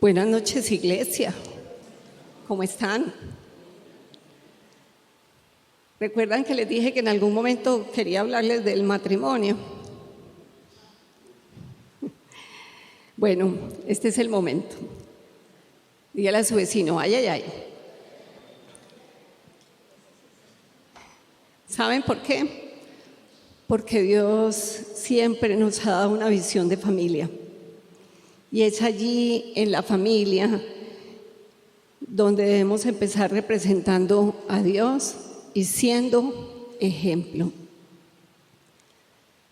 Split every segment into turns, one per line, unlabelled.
Buenas noches, iglesia. ¿Cómo están? ¿Recuerdan que les dije que en algún momento quería hablarles del matrimonio? Bueno, este es el momento. Dígale a su vecino, ay, ay, ay. ¿Saben por qué? Porque Dios siempre nos ha dado una visión de familia. Y es allí, en la familia, donde debemos empezar representando a Dios y siendo ejemplo.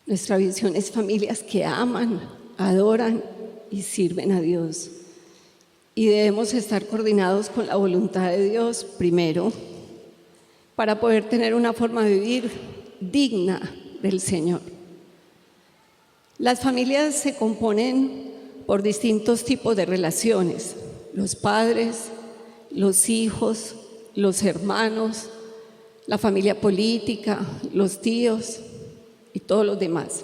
Nuestra visión es familias que aman, adoran y sirven a Dios. Y debemos estar coordinados con la voluntad de Dios primero, para poder tener una forma de vivir digna del Señor. Las familias se componen por distintos tipos de relaciones: los padres, los hijos, los hermanos, la familia política, los tíos y todos los demás.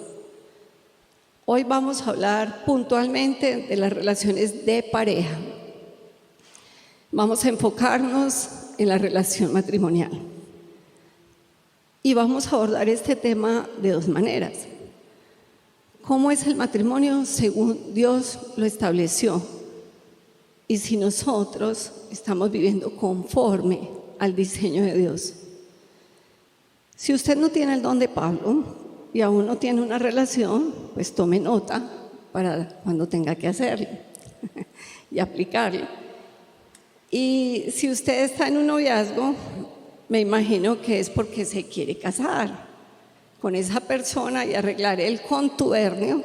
Hoy vamos a hablar puntualmente de las relaciones de pareja. Vamos a enfocarnos en la relación matrimonial. Y vamos a abordar este tema de dos maneras. ¿Cómo es el matrimonio según Dios lo estableció? Y si nosotros estamos viviendo conforme al diseño de Dios. Si usted no tiene el don de Pablo y aún no tiene una relación, pues tome nota para cuando tenga que hacerlo y aplicarlo. Y si usted está en un noviazgo, me imagino que es porque se quiere casar con esa persona y arreglar el contubernio.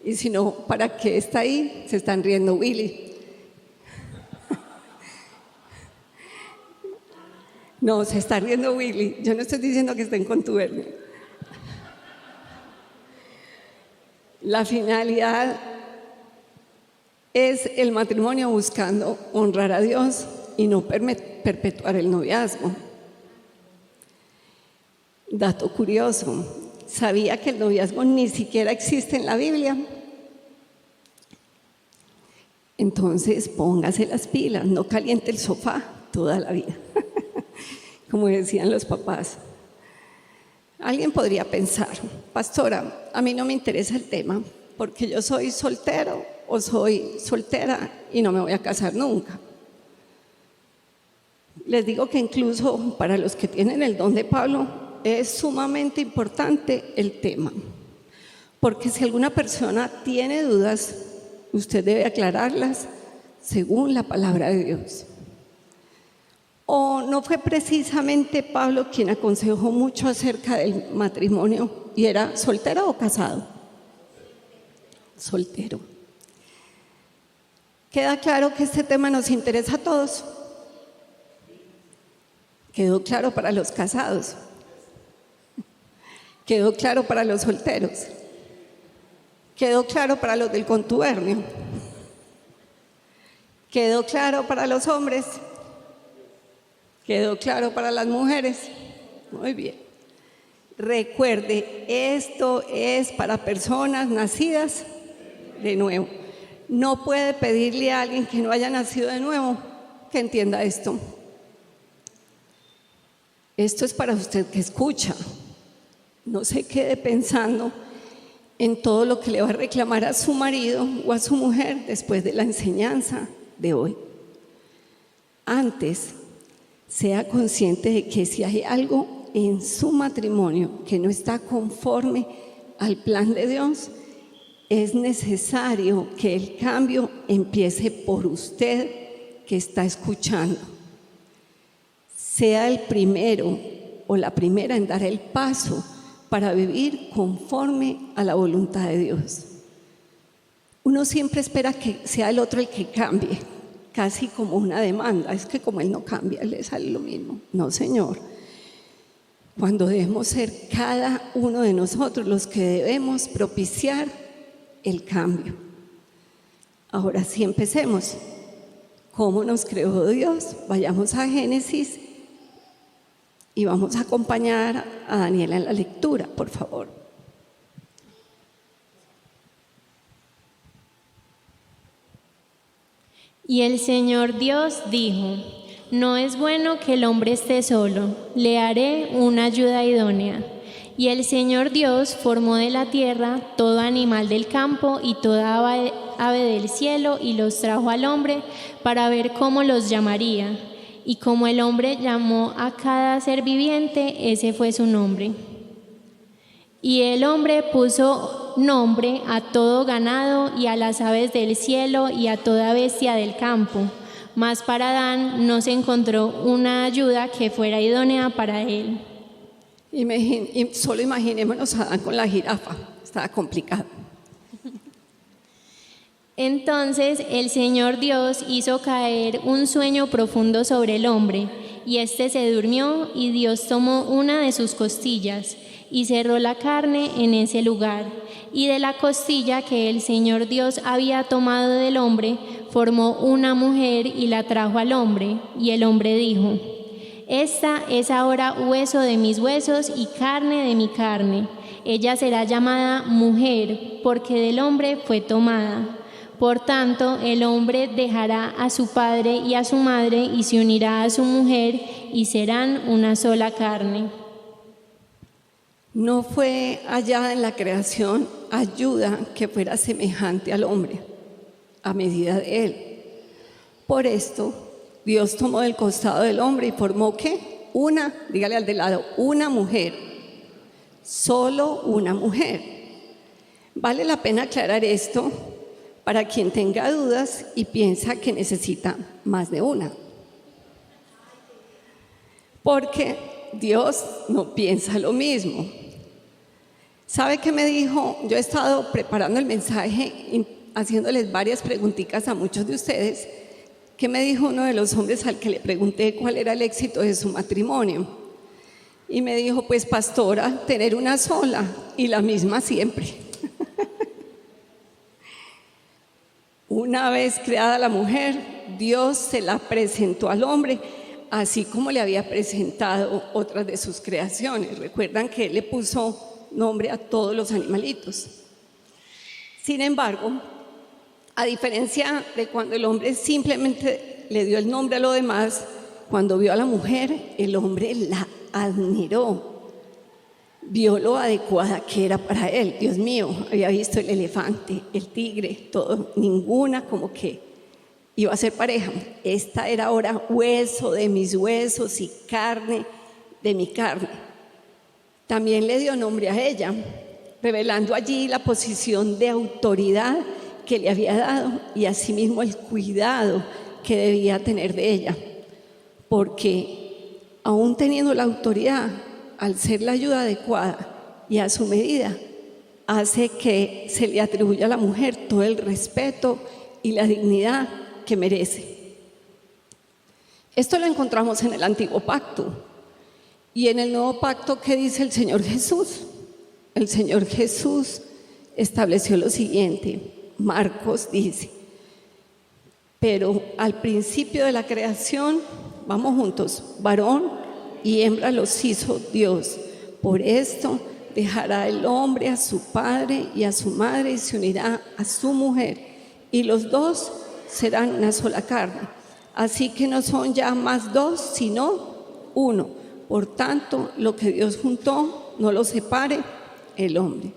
Y si no, ¿para qué está ahí? Se están riendo, Willy. No, se está riendo Willy. Yo no estoy diciendo que esté en contubernio. La finalidad es el matrimonio buscando honrar a Dios y no perpetuar el noviazgo. Dato curioso, ¿sabía que el noviazgo ni siquiera existe en la Biblia? Entonces póngase las pilas, no caliente el sofá toda la vida, como decían los papás. Alguien podría pensar, pastora, a mí no me interesa el tema porque yo soy soltero o soy soltera y no me voy a casar nunca. Les digo que incluso para los que tienen el don de Pablo es sumamente importante el tema, porque si alguna persona tiene dudas, usted debe aclararlas según la palabra de Dios. ¿O no fue precisamente Pablo quien aconsejó mucho acerca del matrimonio y era soltero o casado? Soltero. ¿Queda claro que este tema nos interesa a todos? ¿Quedó claro para los casados? ¿Quedó claro para los solteros? ¿Quedó claro para los del contubernio? ¿Quedó claro para los hombres? ¿Quedó claro para las mujeres? Muy bien. Recuerde, esto es para personas nacidas de nuevo. No puede pedirle a alguien que no haya nacido de nuevo que entienda esto. Esto es para usted que escucha. No se quede pensando en todo lo que le va a reclamar a su marido o a su mujer después de la enseñanza de hoy. Antes, sea consciente de que si hay algo en su matrimonio que no está conforme al plan de Dios, es necesario que el cambio empiece por usted que está escuchando. Sea el primero o la primera en dar el paso para vivir conforme a la voluntad de Dios. Uno siempre espera que sea el otro el que cambie, casi como una demanda. Es que como él no cambia, le sale lo mismo. No, Señor. Cuando debemos ser cada uno de nosotros los que debemos propiciar el cambio. Ahora sí, empecemos. ¿Cómo nos creó Dios? Vayamos a Génesis y vamos a acompañar a Daniela en la lectura, por favor.
Y el Señor Dios dijo: no es bueno que el hombre esté solo, le haré una ayuda idónea. Y el Señor Dios formó de la tierra todo animal del campo y toda ave del cielo y los trajo al hombre para ver cómo los llamaría. Y como el hombre llamó a cada ser viviente, ese fue su nombre. Y el hombre puso nombre a todo ganado y a las aves del cielo y a toda bestia del campo. Mas para Adán no se encontró una ayuda que fuera idónea para él.
Solo imaginémonos a Adán con la jirafa, estaba complicado.
Entonces el Señor Dios hizo caer un sueño profundo sobre el hombre, y éste se durmió, y Dios tomó una de sus costillas, y cerró la carne en ese lugar. Y de la costilla que el Señor Dios había tomado del hombre, formó una mujer y la trajo al hombre. Y el hombre dijo: esta es ahora hueso de mis huesos y carne de mi carne. Ella será llamada mujer, porque del hombre fue tomada. Por tanto, el hombre dejará a su padre y a su madre y se unirá a su mujer y serán una sola carne.
No fue hallada en la creación ayuda que fuera semejante al hombre, a medida de él. Por esto, Dios tomó del costado del hombre y formó ¿qué? Dígale al de lado, una mujer. Solo una mujer. Vale la pena aclarar esto para quien tenga dudas y piensa que necesita más de una. Porque Dios no piensa lo mismo. ¿Sabe qué me dijo? Yo he estado preparando el mensaje, haciéndoles varias preguntitas a muchos de ustedes. ¿Qué me dijo uno de los hombres al que le pregunté cuál era el éxito de su matrimonio? Y me dijo: pues pastora, tener una sola y la misma siempre. Una vez creada la mujer, Dios se la presentó al hombre, así como le había presentado otras de sus creaciones. Recuerdan que Él le puso nombre a todos los animalitos. Sin embargo, a diferencia de cuando el hombre simplemente le dio el nombre a lo demás, cuando vio a la mujer, el hombre la admiró. Vio lo adecuada que era para él. Dios mío, había visto el elefante, el tigre, todo, ninguna como que iba a ser pareja. Esta era ahora hueso de mis huesos y carne de mi carne. También le dio nombre a ella, revelando allí la posición de autoridad que le había dado y asimismo el cuidado que debía tener de ella. Porque aún teniendo la autoridad, al ser la ayuda adecuada y a su medida, hace que se le atribuya a la mujer todo el respeto y la dignidad que merece. Esto lo encontramos en el Antiguo Pacto. Y en el Nuevo Pacto, ¿qué dice el Señor Jesús? El Señor Jesús estableció lo siguiente. Marcos dice: pero al principio de la creación, vamos juntos, varón y hembra los hizo Dios. Por esto dejará el hombre a su padre y a su madre y se unirá a su mujer, y los dos serán una sola carne. Así que no son ya más dos, sino uno. Por tanto, lo que Dios juntó, no lo separe el hombre.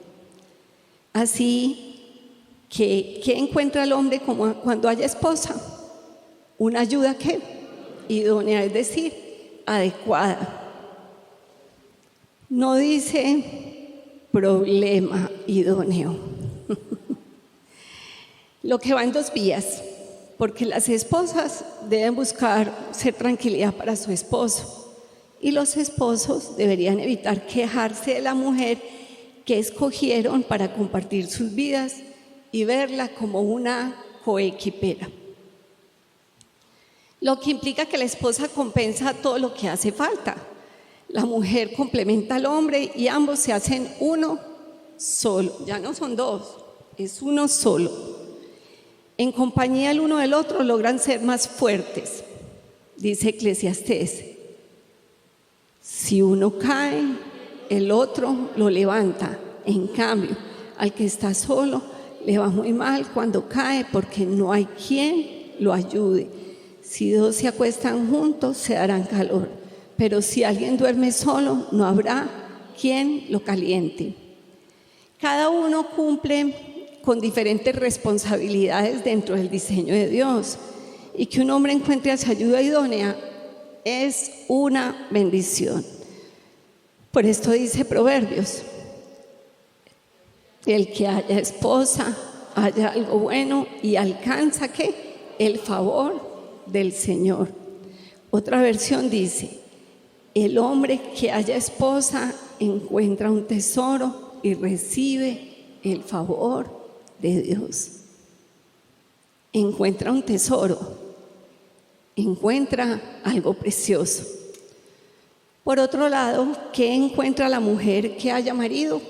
Así que, ¿qué encuentra el hombre como cuando haya esposa? Una ayuda ¿qué? Idónea, es decir, adecuada. No dice problema idóneo. Lo que va en dos vías, porque las esposas deben buscar ser tranquilidad para su esposo y los esposos deberían evitar quejarse de la mujer que escogieron para compartir sus vidas y verla como una coequipera. Lo que implica que la esposa compensa todo lo que hace falta. La mujer complementa al hombre y ambos se hacen uno solo. Ya no son dos, es uno solo. En compañía el uno del otro logran ser más fuertes, dice Eclesiastés. Si uno cae, el otro lo levanta. En cambio, al que está solo le va muy mal cuando cae porque no hay quien lo ayude. Si dos se acuestan juntos, se darán calor, pero si alguien duerme solo, no habrá quien lo caliente. Cada uno cumple con diferentes responsabilidades dentro del diseño de Dios, y que un hombre encuentre esa ayuda idónea es una bendición. Por esto dice Proverbios: el que haya esposa, haya algo bueno y alcanza ¿qué? El favor del Señor. Otra versión dice: el hombre que haya esposa encuentra un tesoro y recibe el favor de Dios. Encuentra un tesoro, encuentra algo precioso. Por otro lado, ¿qué encuentra la mujer que haya marido?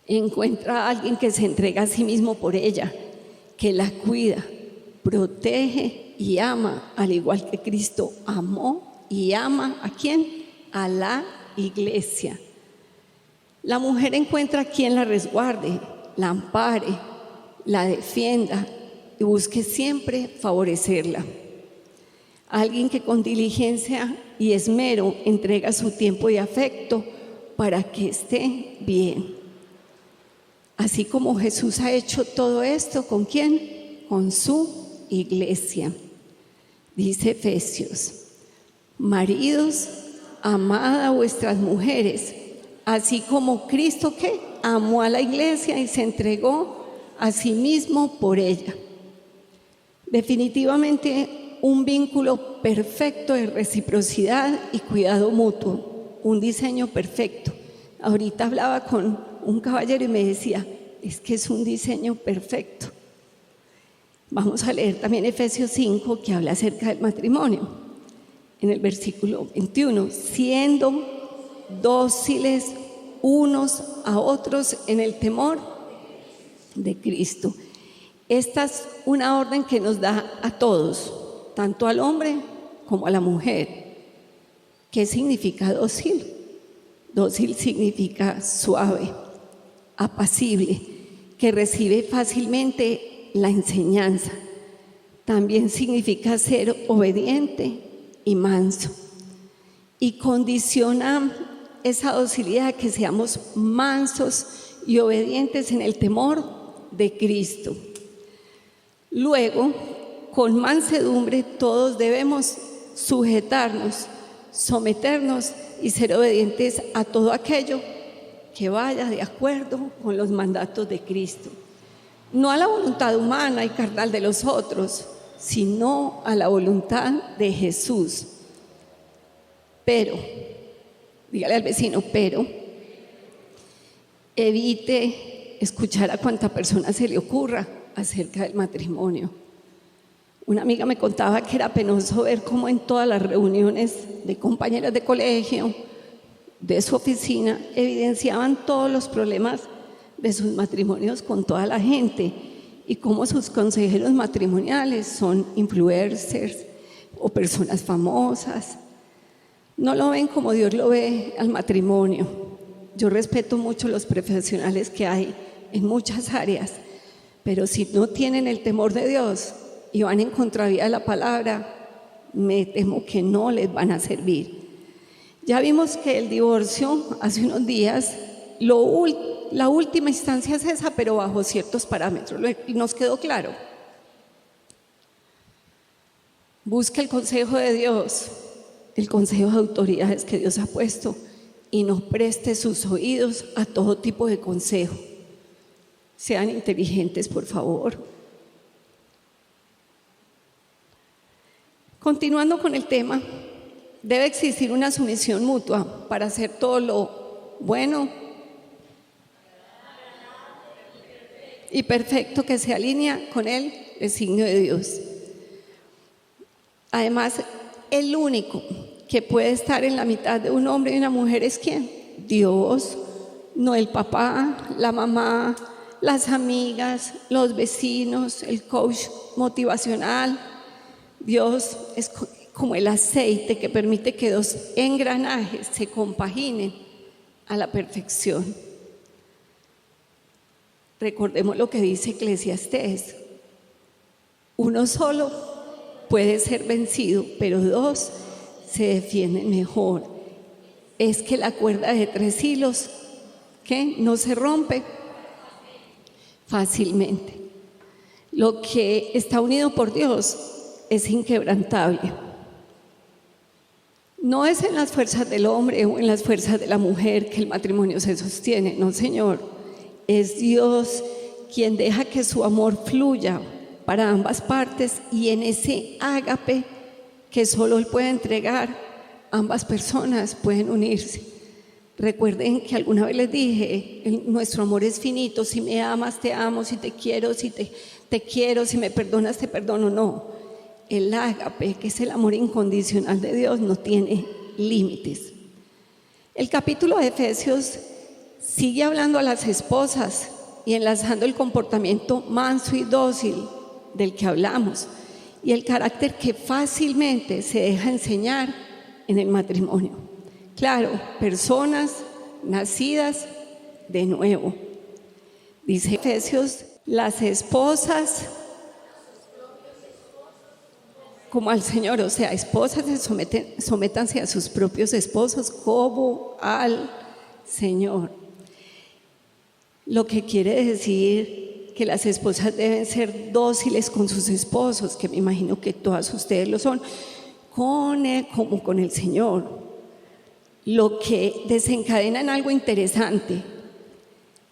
Encuentra a alguien que se entrega a sí mismo por ella, que la cuida, protege y ama, al igual que Cristo amó y ama ¿a quién? A la iglesia. La mujer encuentra a quien la resguarde, la ampare, la defienda y busque siempre favorecerla. Alguien que con diligencia y esmero entrega su tiempo y afecto para que esté bien. Así como Jesús ha hecho todo esto, ¿con quién? Con su iglesia. Dice Efesios: maridos, amad a vuestras mujeres, así como Cristo que amó a la iglesia y se entregó a sí mismo por ella. Definitivamente un vínculo perfecto de reciprocidad y cuidado mutuo, un diseño perfecto. Ahorita hablaba con un caballero y me decía: es que es un diseño perfecto. Vamos a leer también Efesios 5, que habla acerca del matrimonio. En el versículo 21, siendo dóciles unos a otros en el temor de Cristo. Esta es una orden que nos da a todos, tanto al hombre como a la mujer. ¿Qué significa dócil? Dócil significa suave, apacible, que recibe fácilmente la enseñanza. También significa ser obediente y manso. Y condiciona esa docilidad que seamos mansos y obedientes en el temor de Cristo. Luego, con mansedumbre todos debemos sujetarnos, someternos y ser obedientes a todo aquello que vaya de acuerdo con los mandatos de Cristo. No a la voluntad humana y carnal de los otros, sino a la voluntad de Jesús. Pero, dígale al vecino, pero evite escuchar a cuanta persona se le ocurra acerca del matrimonio. Una amiga me contaba que era penoso ver cómo en todas las reuniones de compañeras de colegio, de su oficina, evidenciaban todos los problemas de sus matrimonios con toda la gente y cómo sus consejeros matrimoniales son influencers o personas famosas. No lo ven como Dios lo ve al matrimonio. Yo respeto mucho los profesionales que hay en muchas áreas, pero si no tienen el temor de Dios y van en contravía de la palabra, me temo que no les van a servir. Ya vimos que el divorcio hace unos días, la última instancia es esa, pero bajo ciertos parámetros, y nos quedó claro. Busque el consejo de Dios, el consejo de autoridades que Dios ha puesto, y no preste sus oídos a todo tipo de consejo. Sean inteligentes, por favor. Continuando con el tema, debe existir una sumisión mutua para hacer todo lo bueno y perfecto que se alinea con el designio de Dios. Además, el único que puede estar en la mitad de un hombre y una mujer es ¿quién? Dios, no el papá, la mamá, las amigas, los vecinos, el coach motivacional. Dios es como el aceite que permite que dos engranajes se compaginen a la perfección. Recordemos lo que dice Eclesiastés: Uno solo puede ser vencido, pero dos se defienden mejor. Es que la cuerda de 3 hilos, ¿qué? No se rompe fácilmente. Lo que está unido por Dios es inquebrantable. No es en las fuerzas del hombre o en las fuerzas de la mujer que el matrimonio se sostiene, no, Señor. Es Dios quien deja que su amor fluya para ambas partes, y en ese ágape que solo Él puede entregar, ambas personas pueden unirse. Recuerden que alguna vez les dije, nuestro amor es finito. Si me amas, te amo. Si te quiero, te quiero. Si me perdonas, te perdono. No, el ágape, que es el amor incondicional de Dios, no tiene límites. El capítulo de Efesios sigue hablando a las esposas y enlazando el comportamiento manso y dócil del que hablamos, y el carácter que fácilmente se deja enseñar en el matrimonio. Claro, personas nacidas de nuevo. Dice Efesios, las esposas como al Señor, o sea, esposas sométanse a sus propios esposos como al Señor. Lo que quiere decir que las esposas deben ser dóciles con sus esposos, que me imagino que todas ustedes lo son, con Él como con el Señor. Lo que desencadena en algo interesante.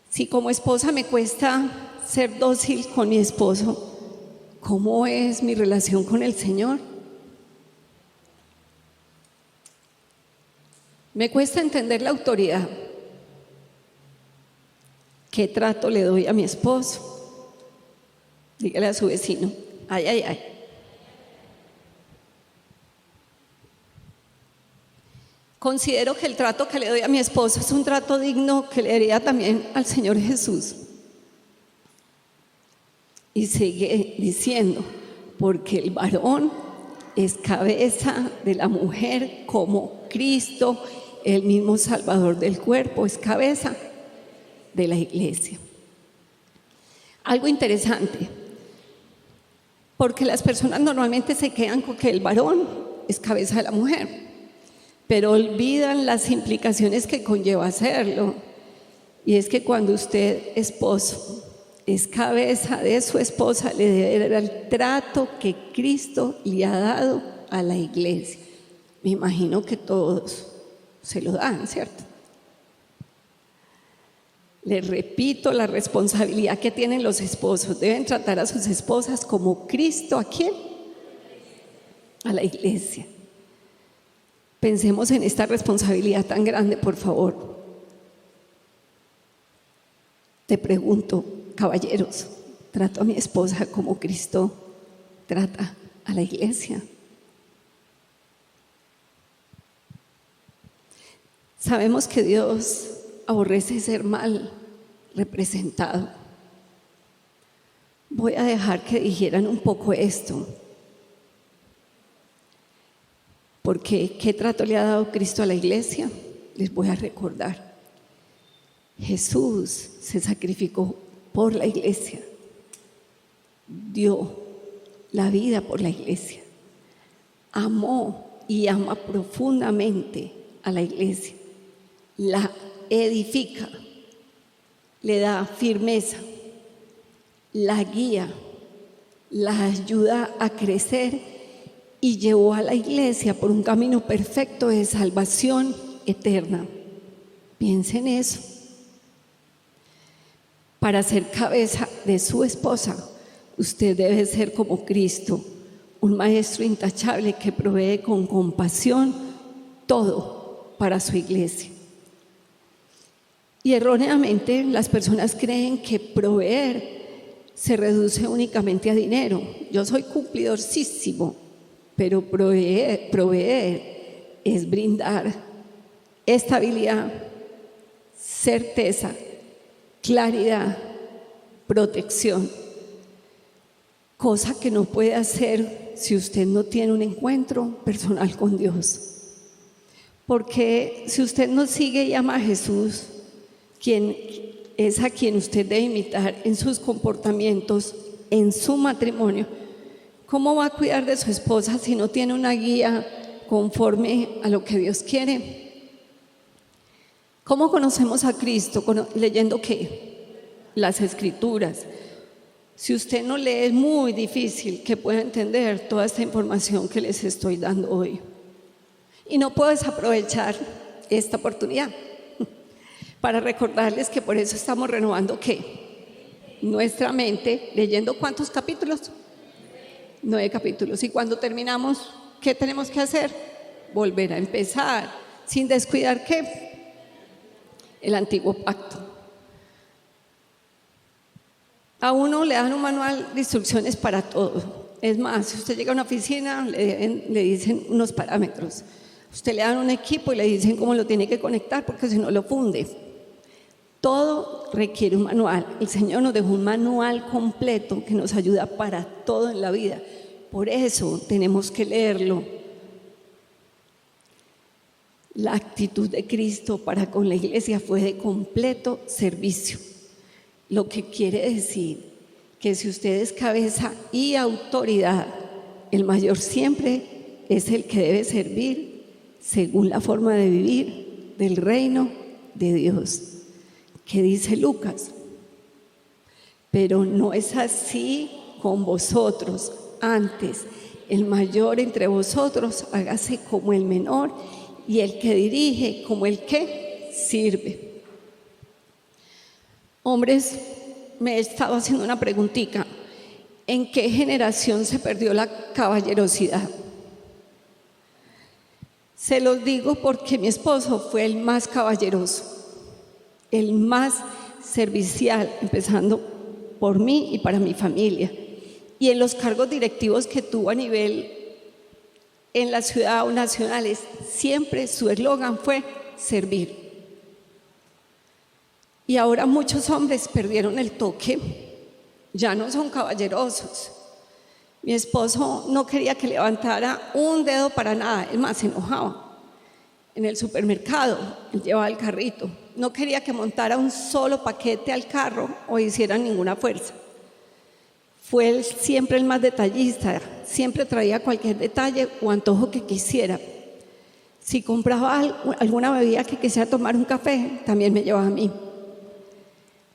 Si como esposa me cuesta ser dócil con mi esposo, ¿cómo es mi relación con el Señor? Me cuesta entender la autoridad. ¿Qué trato le doy a mi esposo? Dígale a su vecino, ay, ay, ay. Considero que el trato que le doy a mi esposo es un trato digno que le daría también al Señor Jesús. Y sigue diciendo, porque el varón es cabeza de la mujer, como Cristo, el mismo Salvador del cuerpo, es cabeza de la iglesia. Algo interesante, porque las personas normalmente se quedan con que el varón es cabeza de la mujer, pero olvidan las implicaciones que conlleva hacerlo. Y es que cuando usted, esposo, es cabeza de su esposa, le debe dar el trato que Cristo le ha dado a la iglesia. Me imagino que todos se lo dan, ¿cierto? Les repito, la responsabilidad que tienen los esposos. Deben tratar a sus esposas como Cristo, ¿a quién? A la iglesia. Pensemos en esta responsabilidad tan grande, por favor. Te pregunto, caballeros, ¿trato a mi esposa como Cristo trata a la iglesia? Sabemos que Dios aborrece ser mal representado. Voy a dejar que dijeran un poco esto, porque ¿qué trato le ha dado Cristo a la iglesia? Les voy a recordar. Jesús se sacrificó por la iglesia, dio la vida por la iglesia, amó y ama profundamente a la iglesia, la edifica, le da firmeza, la guía, la ayuda a crecer y llevó a la iglesia por un camino perfecto de salvación eterna. Piensen en eso. Para ser cabeza de su esposa, usted debe ser como Cristo, un maestro intachable que provee con compasión todo para su iglesia. Y erróneamente las personas creen que proveer se reduce únicamente a dinero. Yo soy cumplidorcísimo, pero proveer es brindar estabilidad, certeza, claridad, protección, cosa que no puede hacer si usted no tiene un encuentro personal con Dios. Porque si usted no sigue y ama a Jesús, quien es a quien usted debe imitar en sus comportamientos, en su matrimonio, ¿Cómo va a cuidar de su esposa si no tiene una guía conforme a lo que Dios quiere? ¿Cómo conocemos a Cristo? ¿Leyendo qué? Las Escrituras. Si usted no lee, es muy difícil que pueda entender toda esta información que les estoy dando hoy. Y no puedo desaprovechar esta oportunidad para recordarles que por eso estamos renovando ¿qué? Nuestra mente, leyendo ¿cuántos capítulos? 9 capítulos. Y cuando terminamos, ¿qué tenemos que hacer? Volver a empezar, sin descuidar ¿qué? El antiguo pacto. A uno le dan un manual de instrucciones para todo. Es más, si usted llega a una oficina, le dicen unos parámetros. Usted le dan un equipo y le dicen cómo lo tiene que conectar, porque si no lo funde. Todo requiere un manual. El Señor nos dejó un manual completo que nos ayuda para todo en la vida. Por eso tenemos que leerlo. La actitud de Cristo para con la iglesia fue de completo servicio. Lo que quiere decir que si usted es cabeza y autoridad, el mayor siempre es el que debe servir según la forma de vivir del reino de Dios. ¿Qué dice Lucas? Pero no es así con vosotros. Antes, el mayor entre vosotros hágase como el menor, y el que dirige como el que sirve. Hombres, me he estado haciendo una preguntita. ¿En qué generación se perdió la caballerosidad? Se los digo porque mi esposo fue el más caballeroso, el más servicial, empezando por mí y para mi familia. Y en los cargos directivos que tuvo a nivel en la ciudad o nacionales, siempre su eslogan fue servir. Y ahora muchos hombres perdieron el toque, ya no son caballerosos. Mi esposo no quería que levantara un dedo para nada, él más se enojaba. En el supermercado, él llevaba el carrito, no quería que montara un solo paquete al carro o hiciera ninguna fuerza. Fue él siempre el más detallista, siempre traía cualquier detalle o antojo que quisiera. Si compraba alguna bebida que quisiera tomar, un café, también me llevaba a mí.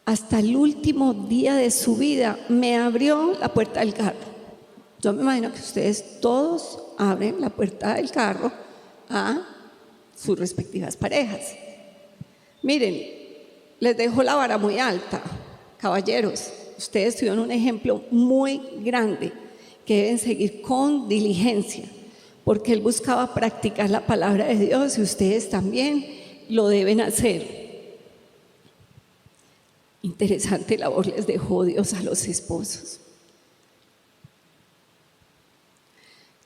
Hasta el último día de su vida me abrió la puerta del carro. Yo me imagino que ustedes todos abren la puerta del carro a sus respectivas parejas. Miren, les dejo la vara muy alta, caballeros. Ustedes tuvieron un ejemplo muy grande que deben seguir con diligencia, porque él buscaba practicar la palabra de Dios y ustedes también lo deben hacer. Interesante labor les dejó Dios a los esposos.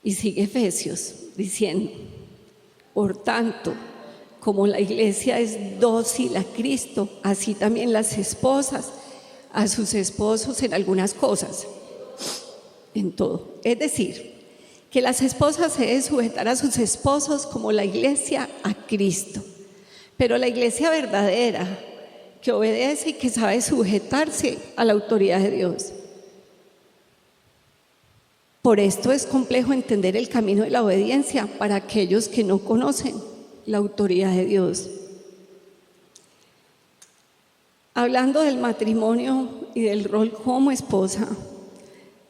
Y sigue Efesios diciendo: por tanto, como la iglesia es dócil a Cristo, así también las esposas a sus esposos en algunas cosas, en todo. Es decir, que las esposas se deben sujetar a sus esposos como la iglesia a Cristo. Pero la iglesia verdadera, que obedece y que sabe sujetarse a la autoridad de Dios. Por esto es complejo entender el camino de la obediencia para aquellos que no conocen la autoridad de Dios. Hablando del matrimonio y del rol como esposa,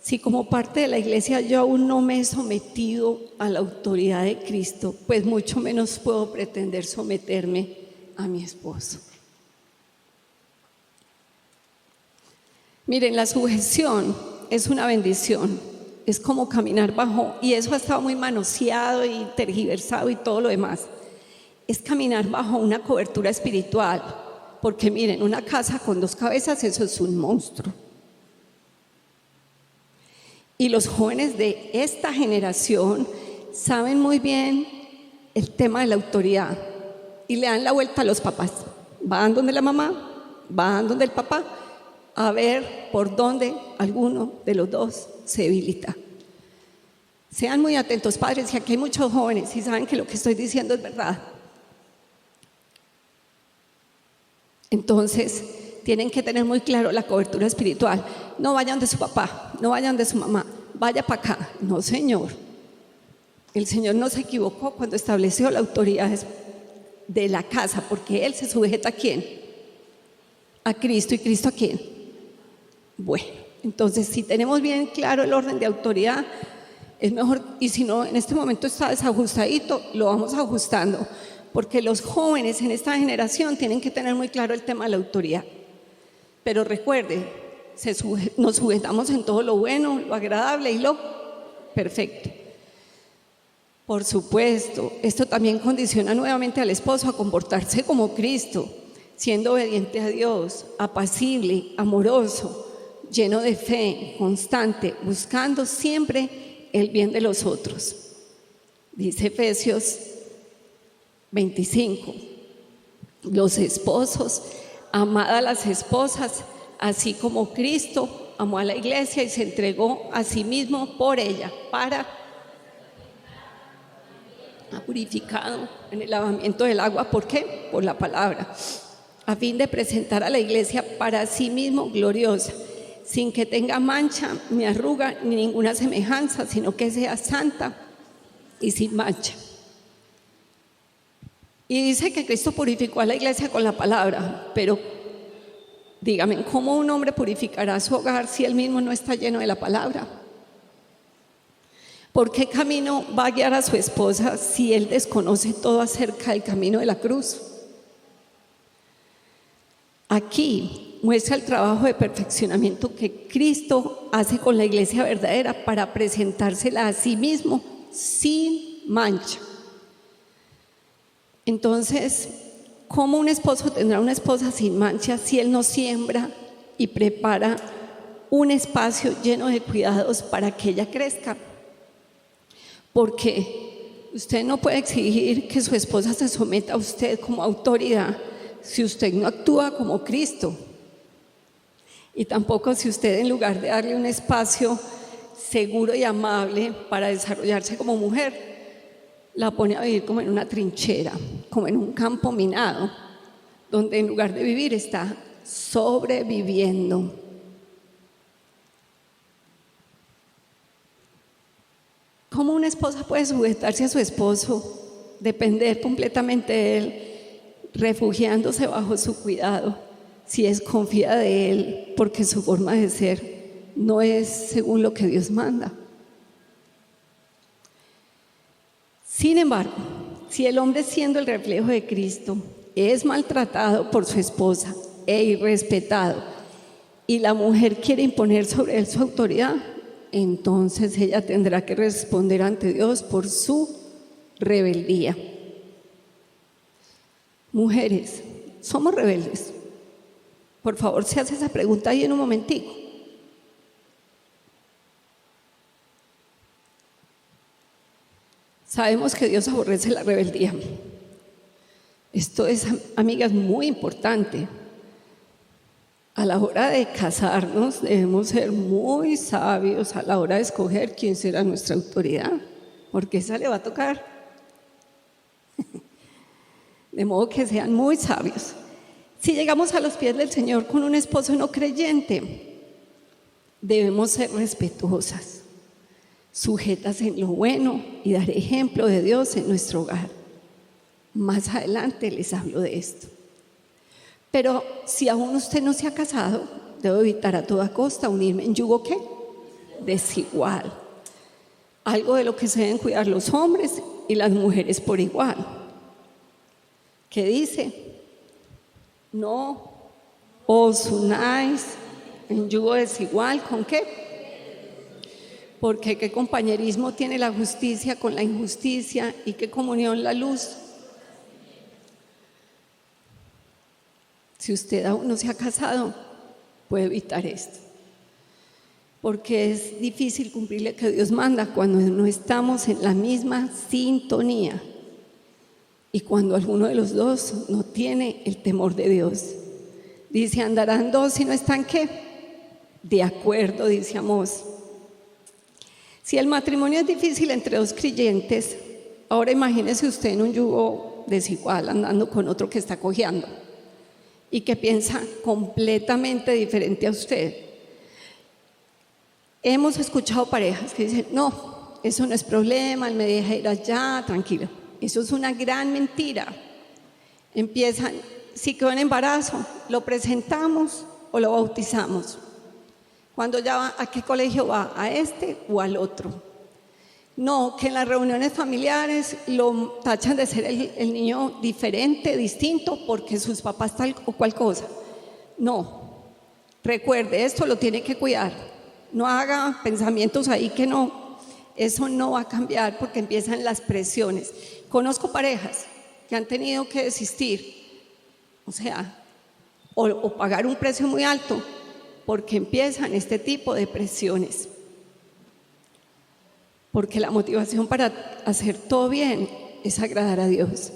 si como parte de la iglesia yo aún no me he sometido a la autoridad de Cristo, pues mucho menos puedo pretender someterme a mi esposo. Miren, la sujeción es una bendición, es como caminar bajo, y eso ha estado muy manoseado y tergiversado y todo lo demás. Es caminar bajo una cobertura espiritual. Porque miren, una casa con 2 cabezas, eso es un monstruo. Y los jóvenes de esta generación saben muy bien el tema de la autoridad y le dan la vuelta a los papás. Van donde la mamá, van donde el papá, a ver por dónde alguno de los dos se debilita. Sean muy atentos, padres, y aquí hay muchos jóvenes y saben que lo que estoy diciendo es verdad. Entonces, tienen que tener muy claro la cobertura espiritual. No vayan de su papá, no vayan de su mamá, vaya para acá. No, Señor. El Señor no se equivocó cuando estableció la autoridad de la casa, porque Él se sujeta ¿a quién? A Cristo. ¿Y Cristo a quién? Bueno, entonces si tenemos bien claro el orden de autoridad, es mejor, y si no, en este momento está desajustadito, lo vamos ajustando, porque los jóvenes en esta generación tienen que tener muy claro el tema de la autoridad. Pero recuerde, nos sujetamos en todo lo bueno, lo agradable y lo perfecto. Por supuesto, esto también condiciona nuevamente al esposo a comportarse como Cristo, siendo obediente a Dios, apacible, amoroso, lleno de fe, constante, buscando siempre el bien de los otros. Dice Efesios 25, los esposos, amad a las esposas, así como Cristo amó a la iglesia y se entregó a sí mismo por ella, ha purificado en el lavamiento del agua. ¿Por qué? Por la palabra, a fin de presentar a la iglesia para sí mismo gloriosa, sin que tenga mancha, ni arruga, ni ninguna semejanza, sino que sea santa y sin mancha. Y dice que Cristo purificó a la iglesia con la palabra, pero dígame, ¿cómo un hombre purificará su hogar si él mismo no está lleno de la palabra? ¿Por qué camino va a guiar a su esposa si él desconoce todo acerca del camino de la cruz? Aquí muestra el trabajo de perfeccionamiento que Cristo hace con la iglesia verdadera para presentársela a sí mismo sin mancha. Entonces, ¿cómo un esposo tendrá una esposa sin mancha si él no siembra y prepara un espacio lleno de cuidados para que ella crezca? Porque usted no puede exigir que su esposa se someta a usted como autoridad si usted no actúa como Cristo. Y tampoco si usted, en lugar de darle un espacio seguro y amable para desarrollarse como mujer, la pone a vivir como en una trinchera, como en un campo minado, donde en lugar de vivir está sobreviviendo. ¿Cómo una esposa puede sujetarse a su esposo, depender completamente de él, refugiándose bajo su cuidado, si desconfía de él porque su forma de ser no es según lo que Dios manda? Sin embargo, si el hombre, siendo el reflejo de Cristo, es maltratado por su esposa e irrespetado, y la mujer quiere imponer sobre él su autoridad, entonces ella tendrá que responder ante Dios por su rebeldía. Mujeres, ¿somos rebeldes? Por favor, se hace esa pregunta ahí en un momentico. Sabemos que Dios aborrece la rebeldía. Esto es, amigas, muy importante. A la hora de casarnos debemos ser muy sabios a la hora de escoger quién será nuestra autoridad, porque esa le va a tocar. De modo que sean muy sabios. Si llegamos a los pies del Señor con un esposo no creyente, debemos ser respetuosas, sujetas en lo bueno y dar ejemplo de Dios en nuestro hogar. Más adelante les hablo de esto. Pero si aún usted no se ha casado, debo evitar a toda costa unirme en yugo ¿qué? Desigual. Algo de lo que se deben cuidar los hombres y las mujeres por igual. ¿Qué dice? No os unáis en yugo desigual. ¿Con qué? Porque ¿qué compañerismo tiene la justicia con la injusticia? ¿Y qué comunión la luz? Si usted aún no se ha casado, puede evitar esto, porque es difícil cumplirle que Dios manda cuando no estamos en la misma sintonía y cuando alguno de los dos no tiene el temor de Dios. Dice, andarán dos si no están ¿qué? De acuerdo, dice Amós. Si el matrimonio es difícil entre dos creyentes, ahora imagínese usted en un yugo desigual andando con otro que está cojeando y que piensa completamente diferente a usted. hemos escuchado parejas que dicen, no, eso no es problema, él me deja ir allá, tranquilo. Eso es una gran mentira. Empiezan, si quedó en embarazo, lo presentamos o lo bautizamos. Cuando ya va, ¿a qué colegio va? ¿A este o al otro? No, que en las reuniones familiares lo tachan de ser el niño diferente, distinto, porque sus papás tal o cual cosa. No, recuerde, esto lo tiene que cuidar. No haga pensamientos ahí que no, eso no va a cambiar porque empiezan las presiones. Conozco parejas que han tenido que desistir, o sea, o pagar un precio muy alto porque empiezan este tipo de presiones. Porque la motivación para hacer todo bien es agradar a Dios.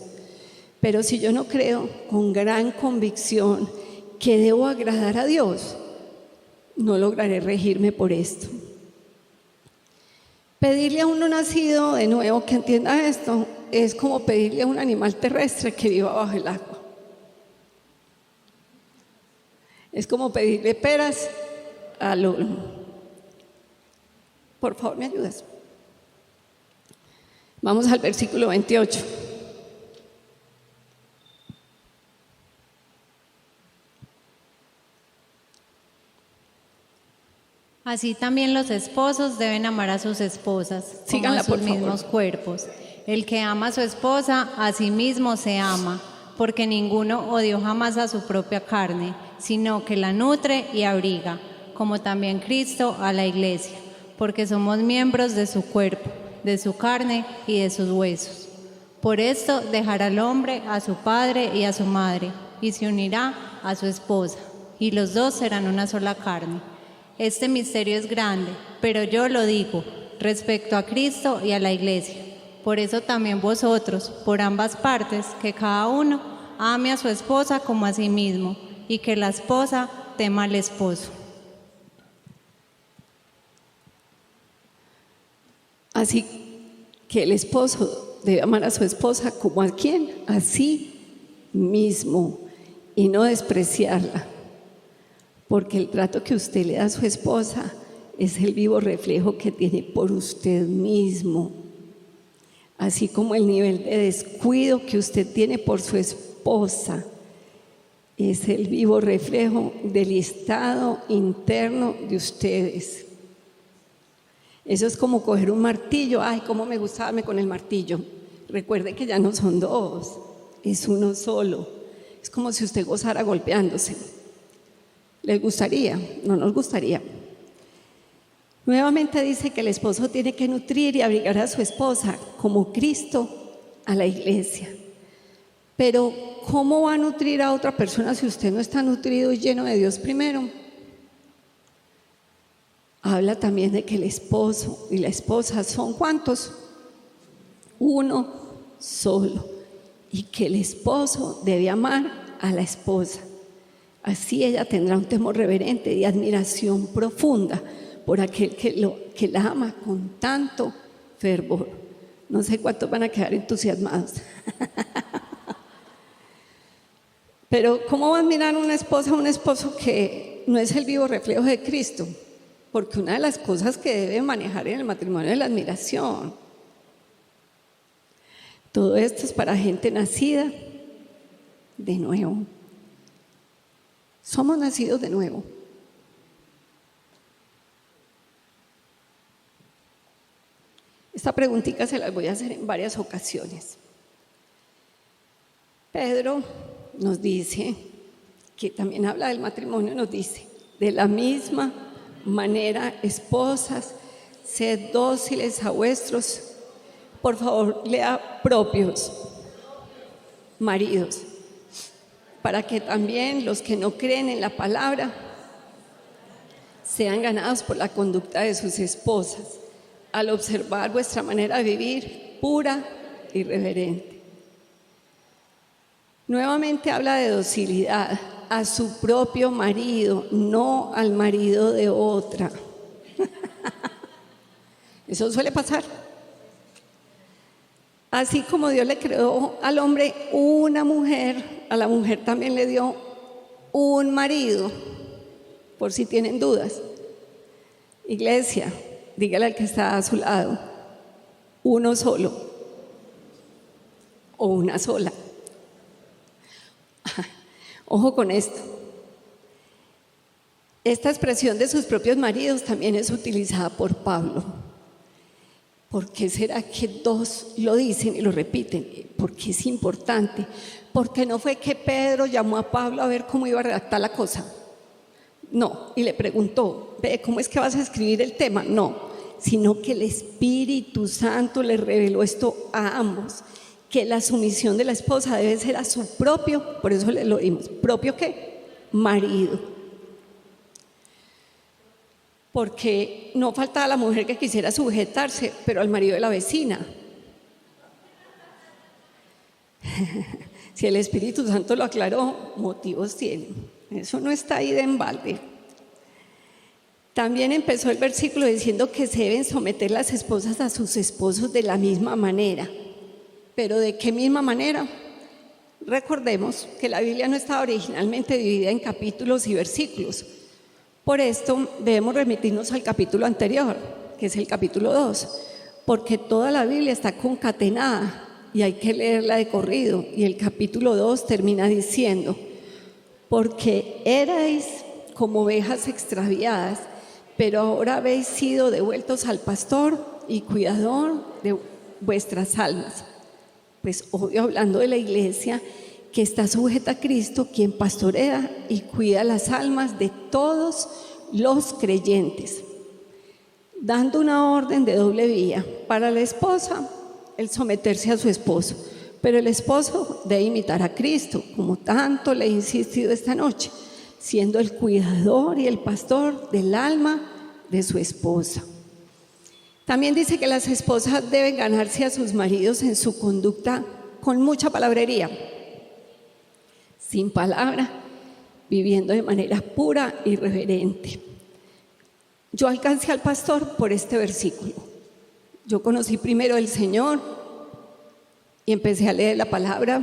Pero si yo no creo con gran convicción que debo agradar a Dios, no lograré regirme por esto. Pedirle a un no nacido de nuevo que entienda esto es como pedirle a un animal terrestre que viva bajo el agua. Es como pedirle peras al olmo. Por favor, ¿me ayudas? Vamos al versículo 28.
Así también los esposos deben amar a sus esposas como
Síganla,
a sus
por favor.
mismos cuerpos. El que ama a su esposa, a sí mismo se ama, porque ninguno odió jamás a su propia carne, sino que la nutre y abriga, como también Cristo a la iglesia, porque somos miembros de su cuerpo, de su carne y de sus huesos. Por esto dejará el hombre a su padre y a su madre, y se unirá a su esposa, y los dos serán una sola carne. Este misterio es grande, pero yo lo digo respecto a Cristo y a la iglesia. Por eso también vosotros, por ambas partes, que cada uno ame a su esposa como a sí mismo, y que la esposa tema al esposo.
Así que el esposo debe amar a su esposa como a quién, a sí mismo, y no despreciarla, porque el trato que usted le da a su esposa es el vivo reflejo que tiene por usted mismo, así como el nivel de descuido que usted tiene por su esposa es el vivo reflejo del estado interno de ustedes. Eso es como coger un martillo. Ay, cómo me gusta darme con el martillo. Recuerde que ya no son dos, es uno solo. Es como si usted gozara golpeándose. ¿Les gustaría? No nos gustaría. Nuevamente dice que el esposo tiene que nutrir y abrigar a su esposa como Cristo a la iglesia. Pero ¿cómo va a nutrir a otra persona si usted no está nutrido y lleno de Dios primero? Habla también de que el esposo y la esposa son ¿cuántos? Uno solo. Y que el esposo debe amar a la esposa. Así ella tendrá un temor reverente y admiración profunda por aquel que la ama con tanto fervor. No sé cuántos van a quedar entusiasmados. Pero ¿cómo va a admirar una esposa a un esposo que no es el vivo reflejo de Cristo? Porque una de las cosas que debe manejar en el matrimonio es la admiración. Todo esto es para gente nacida de nuevo. Somos nacidos de nuevo. Esta preguntita se las voy a hacer en varias ocasiones. Pedro nos dice, que también habla del matrimonio, nos dice, de la misma manera, esposas, sed dóciles a vuestros, por favor, lea propios maridos, para que también los que no creen en la palabra sean ganados por la conducta de sus esposas, al observar vuestra manera de vivir pura y reverente. Nuevamente habla de docilidad a su propio marido, no al marido de otra. Eso suele pasar. Así como Dios le creó al hombre una mujer, a la mujer también le dio un marido, por si tienen dudas. Iglesia, dígale al que está a su lado, uno solo o una sola. Ojo con esto. Esta expresión de sus propios maridos también es utilizada por Pablo. ¿Por qué será que dos lo dicen y lo repiten? Porque es importante. Porque no fue que Pedro llamó a Pablo a ver cómo iba a redactar la cosa. No, y le preguntó, ¿cómo es que vas a escribir el tema? No, sino que el Espíritu Santo le reveló esto a ambos, que la sumisión de la esposa debe ser a su propio, por eso lo oímos, ¿propio qué? Marido. Porque no faltaba la mujer que quisiera sujetarse, pero al marido de la vecina. Si el Espíritu Santo lo aclaró, motivos tiene. Eso no está ahí de embalde. También empezó el versículo diciendo que se deben someter las esposas a sus esposos de la misma manera. ¿Pero de qué misma manera? Recordemos que la Biblia no estaba originalmente dividida en capítulos y versículos. Por esto debemos remitirnos al capítulo anterior, que es el capítulo 2, porque toda la Biblia está concatenada y hay que leerla de corrido. Y el capítulo 2 termina diciendo: porque erais como ovejas extraviadas, pero ahora habéis sido devueltos al pastor y cuidador de vuestras almas. Pues obvio, hablando de la iglesia que está sujeta a Cristo, quien pastorea y cuida las almas de todos los creyentes, dando una orden de doble vía. Para la esposa, el someterse a su esposo, pero el esposo debe imitar a Cristo, como tanto le he insistido esta noche, siendo el cuidador y el pastor del alma de su esposa. También dice que las esposas deben ganarse a sus maridos en su conducta con mucha palabrería, sin palabra, viviendo de manera pura y reverente. Yo alcancé al pastor por este versículo. Yo conocí primero al Señor y empecé a leer la palabra.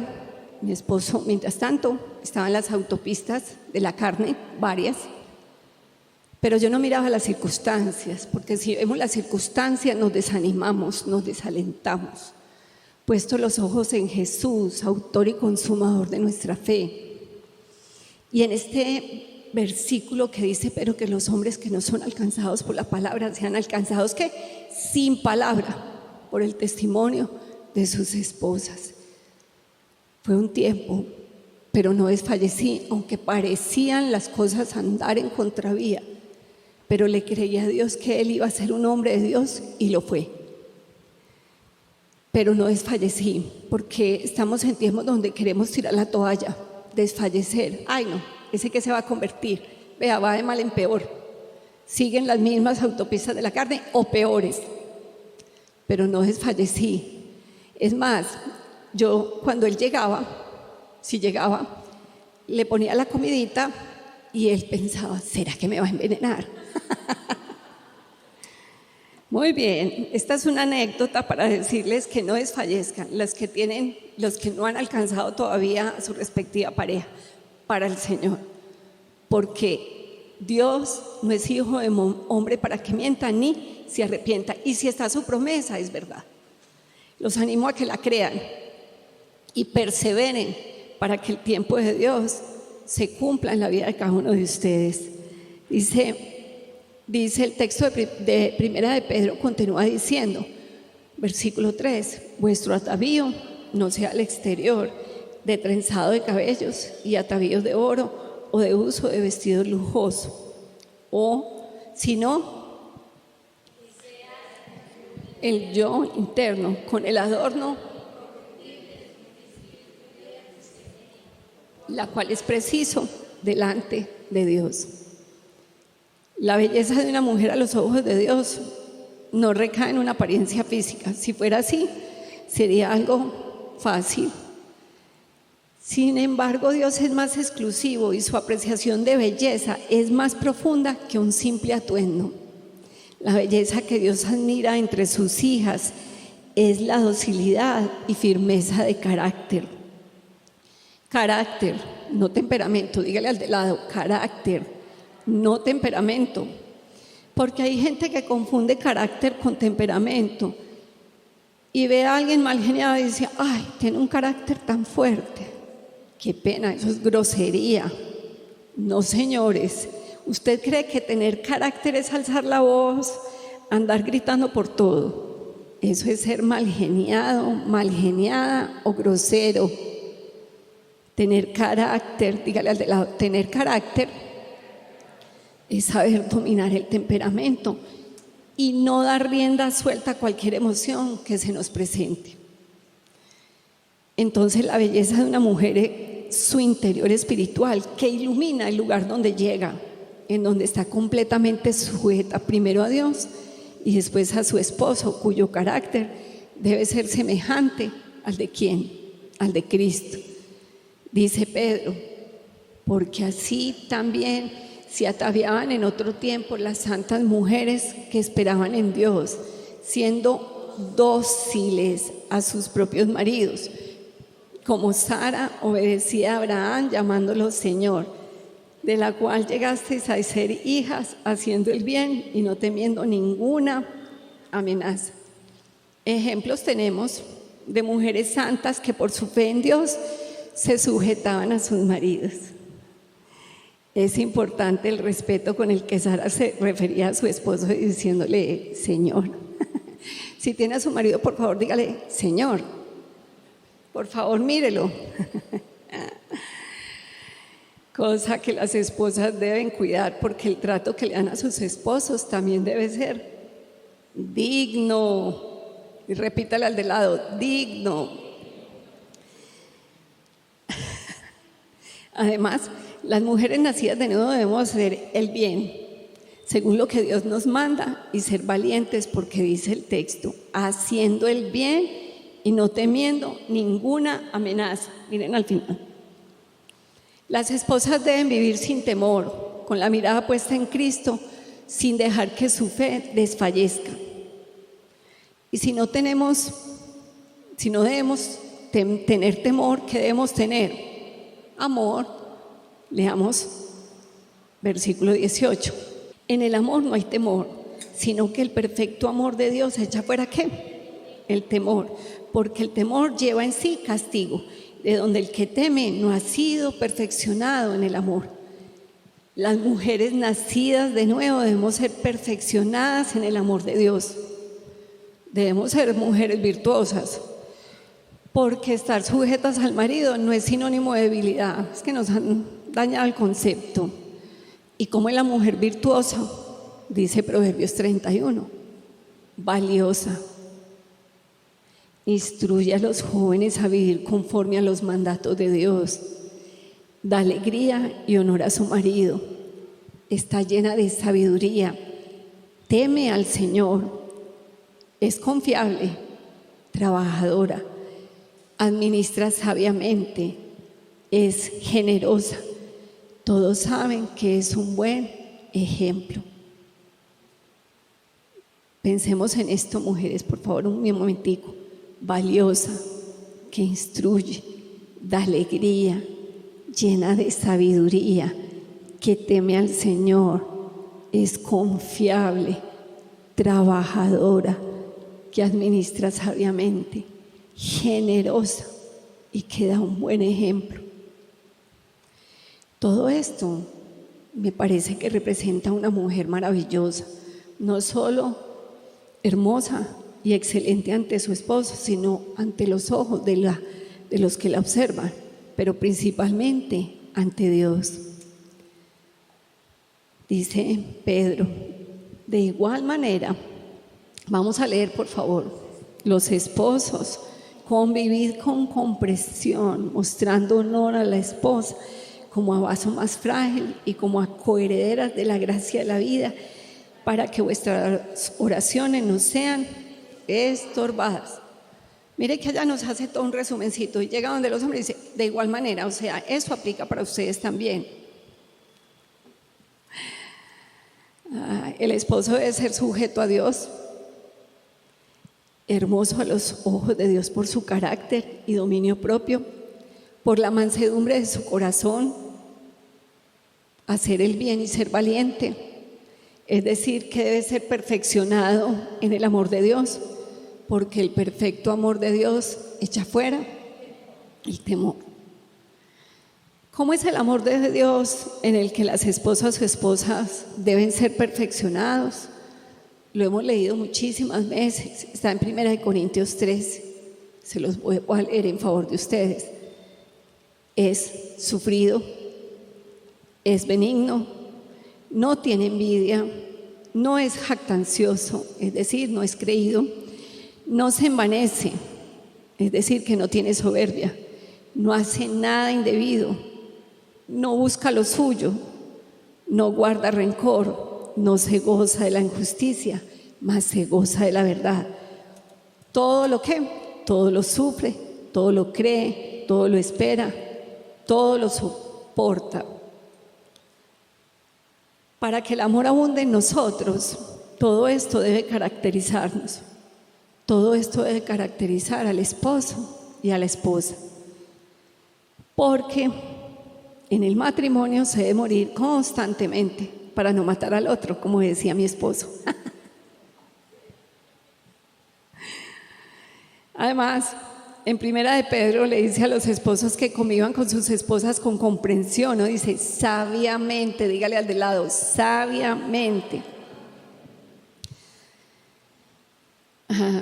Mi esposo, mientras tanto, estaba en las autopistas de la carne, varias, pero yo no miraba las circunstancias, porque si vemos las circunstancias nos desanimamos, nos desalentamos. Puesto los ojos en Jesús, autor y consumador de nuestra fe. Y en este versículo que dice, pero que los hombres que no son alcanzados por la palabra sean alcanzados, ¿qué? Sin palabra, por el testimonio de sus esposas. Fue un tiempo, pero no desfallecí, aunque parecían las cosas andar en contravía, pero le creí a Dios que Él iba a ser un hombre de Dios y lo fue. Pero no desfallecí, porque estamos en tiempos donde queremos tirar la toalla, desfallecer. Ay no, ese que se va a convertir, vea, va de mal en peor. Siguen las mismas autopistas de la carne o peores, pero no desfallecí. Es más, yo cuando él llegaba, si llegaba, le ponía la comidita y él pensaba, ¿será que me va a envenenar? Muy bien, esta es una anécdota para decirles que no desfallezcan los que no han alcanzado todavía a su respectiva pareja para el Señor, porque Dios no es hijo de hombre para que mienta ni se arrepienta, y si está su promesa es verdad. Los animo a que la crean y perseveren para que el tiempo de Dios se cumpla en la vida de cada uno de ustedes. Dice el texto de Primera de Pedro, continúa diciendo, versículo 3, vuestro atavío no sea al exterior, de trenzado de cabellos y atavíos de oro o de uso de vestido lujoso, o sino el yo interno con el adorno, la cual es preciso delante de Dios. La belleza de una mujer a los ojos de Dios no recae en una apariencia física. Si fuera así, sería algo fácil. Sin embargo, Dios es más exclusivo y su apreciación de belleza es más profunda que un simple atuendo. La belleza que Dios admira entre sus hijas es la docilidad y firmeza de carácter. Carácter, no temperamento. Dígale al de lado, carácter, no temperamento. Porque hay gente que confunde carácter con temperamento y ve a alguien mal geniado y dice, ay, tiene un carácter tan fuerte. Qué pena, eso es grosería. No, señores, ¿usted cree que tener carácter es alzar la voz, andar gritando por todo? Eso es ser mal geniado, mal geniada o grosero. Tener carácter, dígale al de lado, tener carácter es saber dominar el temperamento y no dar rienda suelta a cualquier emoción que se nos presente. Entonces la belleza de una mujer es su interior espiritual, que ilumina el lugar donde llega, en donde está completamente sujeta primero a Dios y después a su esposo, cuyo carácter debe ser semejante al de ¿quién? Al de Cristo. Dice Pedro, porque así también se ataviaban en otro tiempo las santas mujeres que esperaban en Dios, siendo dóciles a sus propios maridos, como Sara obedecía a Abraham llamándolo Señor, de la cual llegasteis a ser hijas haciendo el bien y no temiendo ninguna amenaza. Ejemplos tenemos de mujeres santas que por su fe en Dios se sujetaban a sus maridos. Es importante el respeto con el que Sara se refería a su esposo diciéndole Señor. Si tiene a su marido, por favor, dígale Señor. Por favor, mírelo. Cosa que las esposas deben cuidar, porque el trato que le dan a sus esposos también debe ser digno. Y repítale al de lado, digno. Además, las mujeres nacidas de nuevo debemos hacer el bien, según lo que Dios nos manda, y ser valientes, porque dice el texto, haciendo el bien y no temiendo ninguna amenaza. Miren al final. Las esposas deben vivir sin temor, con la mirada puesta en Cristo, sin dejar que su fe desfallezca. Y si no debemos tener temor, ¿qué debemos tener? Amor. Leamos versículo 18. En el amor no hay temor, sino que el perfecto amor de Dios echa fuera ¿qué? El temor, porque el temor lleva en sí castigo, de donde el que teme no ha sido perfeccionado en el amor. Las mujeres nacidas de nuevo debemos ser perfeccionadas en el amor de Dios. Debemos ser mujeres virtuosas, porque estar sujetas al marido no es sinónimo de debilidad. Es que nos han dañado el concepto. Y como es la mujer virtuosa, dice Proverbios 31, valiosa. Instruye a los jóvenes a vivir conforme a los mandatos de Dios. Da alegría y honor a su marido. Está llena de sabiduría. Teme al Señor. Es confiable, trabajadora. Administra sabiamente. Es generosa. Todos saben que es un buen ejemplo. Pensemos en esto, mujeres, por favor, un momentico. Valiosa, que instruye, da alegría, llena de sabiduría, que teme al Señor, es confiable, trabajadora, que administra sabiamente, generosa y que da un buen ejemplo. Todo esto me parece que representa a una mujer maravillosa, no solo hermosa y excelente ante su esposo, sino ante los ojos de los que la observan, pero principalmente ante Dios. Dice Pedro, de igual manera, vamos a leer por favor, los esposos, convivid con comprensión, mostrando honor a la esposa, como a vaso más frágil y como a coherederas de la gracia de la vida, para que vuestras oraciones no sean estorbadas. Mire que allá nos hace todo un resumencito y llega donde los hombres y dice, de igual manera, o sea, eso aplica para ustedes también. El esposo debe ser sujeto a Dios, hermoso a los ojos de Dios por su carácter y dominio propio, por la mansedumbre de su corazón, hacer el bien y ser valiente. Es decir, que debe ser perfeccionado en el amor de Dios, porque el perfecto amor de Dios echa fuera el temor. ¿Cómo es el amor de Dios en el que las esposas o esposas deben ser perfeccionados? Lo hemos leído muchísimas veces, está en 1 Corintios 13, se los voy a leer en favor de ustedes. Es sufrido, es benigno, no tiene envidia, no es jactancioso, es decir, no es creído, no se envanece, es decir, que no tiene soberbia, no hace nada indebido, no busca lo suyo, no guarda rencor, no se goza de la injusticia, mas se goza de la verdad. Todo lo sufre, todo lo cree, todo lo espera, todo lo soporta. Para que el amor abunde en nosotros, todo esto debe caracterizarnos. Todo esto debe caracterizar al esposo y a la esposa. Porque en el matrimonio se debe morir constantemente para no matar al otro, como decía mi esposo. Además, en 1 de Pedro le dice a los esposos que convivan con sus esposas con comprensión, ¿no? Dice, sabiamente, dígale al de lado, sabiamente.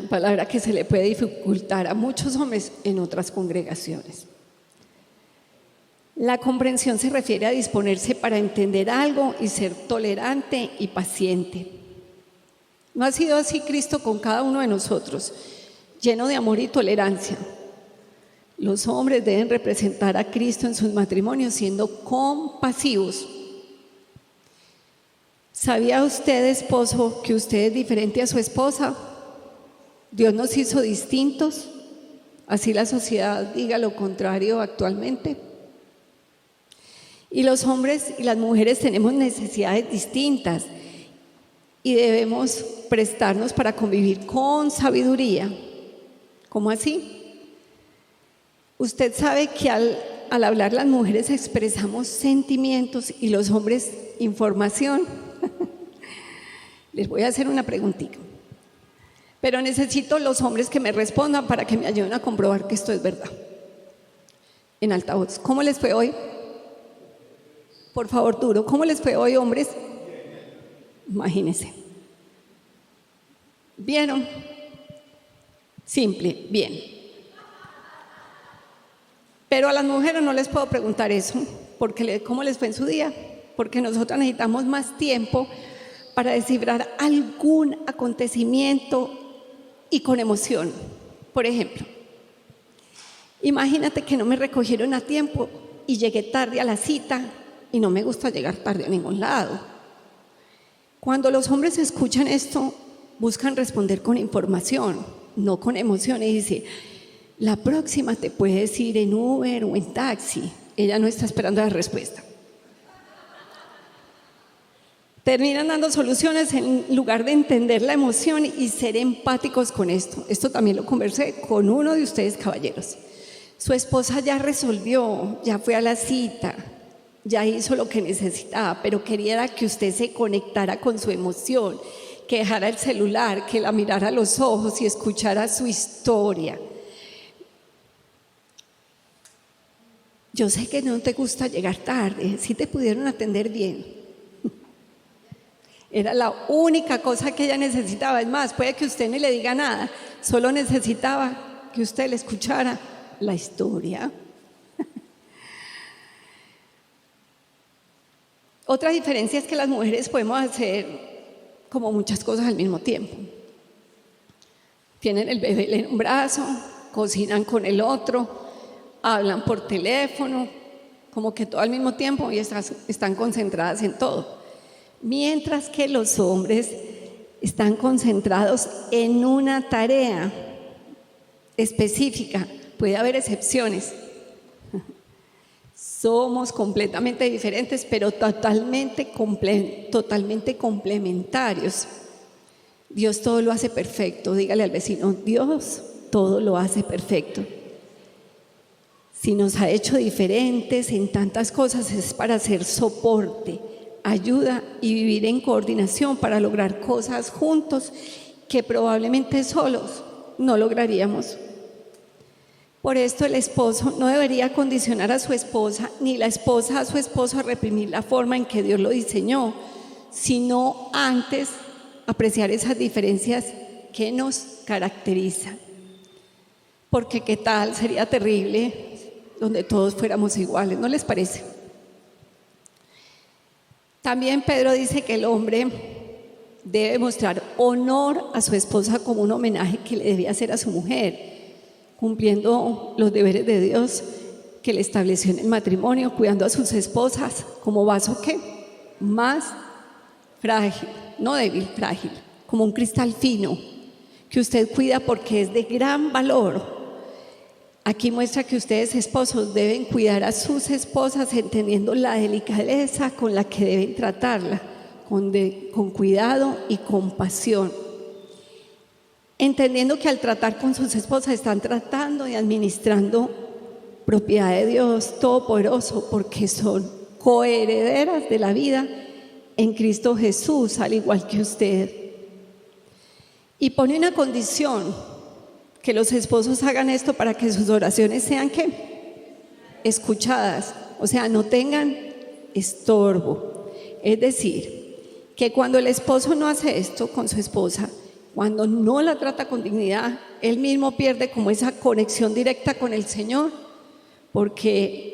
Palabra que se le puede dificultar a muchos hombres en otras congregaciones. La comprensión se refiere a disponerse para entender algo y ser tolerante y paciente. ¿No ha sido así Cristo con cada uno de nosotros, lleno de amor y tolerancia? Los hombres deben representar a Cristo en sus matrimonios siendo compasivos. ¿Sabía usted, esposo, que usted es diferente a su esposa? Dios nos hizo distintos, así la sociedad diga lo contrario actualmente. Y los hombres y las mujeres tenemos necesidades distintas y debemos prestarnos para convivir con sabiduría. ¿Cómo así? Usted sabe que al hablar las mujeres expresamos sentimientos y los hombres información. Les voy a hacer una preguntita. Pero necesito los hombres que me respondan para que me ayuden a comprobar que esto es verdad. En altavoz. ¿Cómo les fue hoy? Por favor, duro. ¿Cómo les fue hoy, hombres? Imagínense. ¿Vieron? Simple, bien. Pero a las mujeres no les puedo preguntar eso, porque ¿cómo les fue en su día? Porque nosotros necesitamos más tiempo para descifrar algún acontecimiento y con emoción. Por ejemplo, imagínate que no me recogieron a tiempo y llegué tarde a la cita y no me gusta llegar tarde a ningún lado. Cuando los hombres escuchan esto, buscan responder con información, no con emoción, y dice, la próxima te puedes ir en Uber o en taxi. Ella no está esperando la respuesta. Terminan dando soluciones en lugar de entender la emoción y ser empáticos con esto. Esto también lo conversé con uno de ustedes, caballeros. Su esposa ya resolvió, ya fue a la cita, ya hizo lo que necesitaba, pero quería que usted se conectara con su emoción, que dejara el celular, que la mirara a los ojos y escuchara su historia. Yo sé que no te gusta llegar tarde, sí te pudieron atender bien. Era la única cosa que ella necesitaba. Es más, puede que usted ni le diga nada, solo necesitaba que usted le escuchara la historia. Otra diferencia es que las mujeres podemos hacer como muchas cosas al mismo tiempo. Tienen el bebé en un brazo, cocinan con el otro, hablan por teléfono, como que todo al mismo tiempo y están concentradas en todo. Mientras que los hombres están concentrados en una tarea específica. Puede haber excepciones. Somos completamente diferentes, pero totalmente complementarios. Dios todo lo hace perfecto. Dígale al vecino, Dios todo lo hace perfecto. Si nos ha hecho diferentes en tantas cosas es para hacer soporte, ayuda y vivir en coordinación para lograr cosas juntos que probablemente solos no lograríamos. Por esto el esposo no debería condicionar a su esposa, ni la esposa a su esposo a reprimir la forma en que Dios lo diseñó, sino antes apreciar esas diferencias que nos caracterizan. Porque qué tal, sería terrible donde todos fuéramos iguales, ¿no les parece? También Pedro dice que el hombre debe mostrar honor a su esposa como un homenaje que le debía hacer a su mujer, cumpliendo los deberes de Dios que le estableció en el matrimonio, cuidando a sus esposas como vaso ¿qué? Más frágil, no débil, frágil, como un cristal fino que usted cuida porque es de gran valor. Aquí muestra que ustedes, esposos, deben cuidar a sus esposas entendiendo la delicadeza con la que deben tratarla, con cuidado y compasión, entendiendo que al tratar con sus esposas están tratando y administrando propiedad de Dios Todopoderoso, porque son coherederas de la vida en Cristo Jesús, al igual que usted. Y pone una condición: que los esposos hagan esto para que sus oraciones sean ¿qué? Escuchadas, o sea, no tengan estorbo. Es decir, que cuando el esposo no hace esto con su esposa, cuando no la trata con dignidad, él mismo pierde como esa conexión directa con el Señor, porque